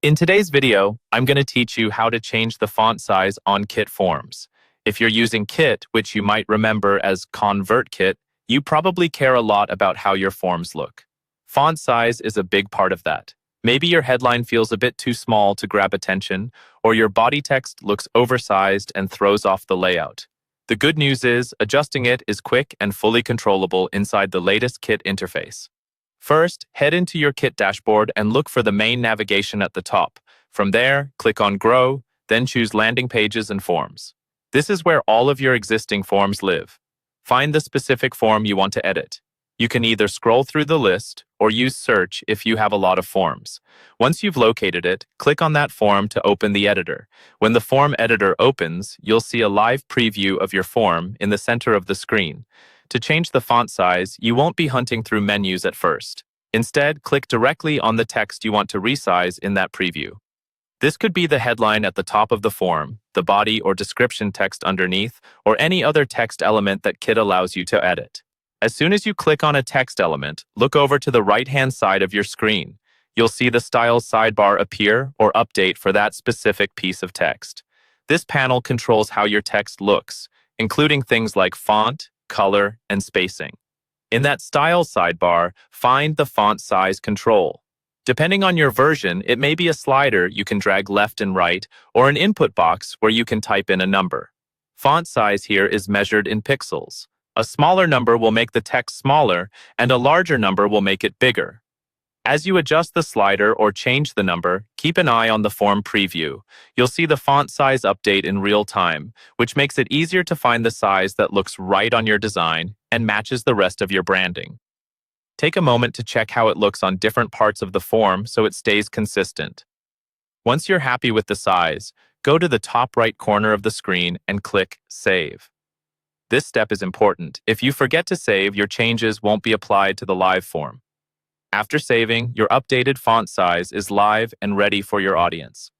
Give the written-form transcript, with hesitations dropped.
In today's video, I'm going to teach you how to change the font size on Kit forms. If you're using Kit, which you might remember as ConvertKit, you probably care a lot about how your forms look. Font size is a big part of that. Maybe your headline feels a bit too small to grab attention, or your body text looks oversized and throws off the layout. The good news is, adjusting it is quick and fully controllable inside the latest Kit interface. First, head into your Kit dashboard and look for the main navigation at the top. From there, click on Grow, then choose Landing Pages and Forms. This is where all of your existing forms live. Find the specific form you want to edit. You can either scroll through the list or use Search if you have a lot of forms. Once you've located it, click on that form to open the editor. When the form editor opens, you'll see a live preview of your form in the center of the screen. To change the font size, you won't be hunting through menus at first. Instead, click directly on the text you want to resize in that preview. This could be the headline at the top of the form, the body or description text underneath, or any other text element that Kit allows you to edit. As soon as you click on a text element, look over to the right-hand side of your screen. You'll see the Styles sidebar appear or update for that specific piece of text. This panel controls how your text looks, including things like font, color, and spacing. In that Style sidebar, find the font size control. Depending on your version, it may be a slider you can drag left and right, or an input box where you can type in a number. Font size here is measured in pixels. A smaller number will make the text smaller, and a larger number will make it bigger. As you adjust the slider or change the number, keep an eye on the form preview. You'll see the font size update in real time, which makes it easier to find the size that looks right on your design and matches the rest of your branding. Take a moment to check how it looks on different parts of the form so it stays consistent. Once you're happy with the size, go to the top right corner of the screen and click Save. This step is important. If you forget to save, your changes won't be applied to the live form. After saving, your updated font size is live and ready for your audience.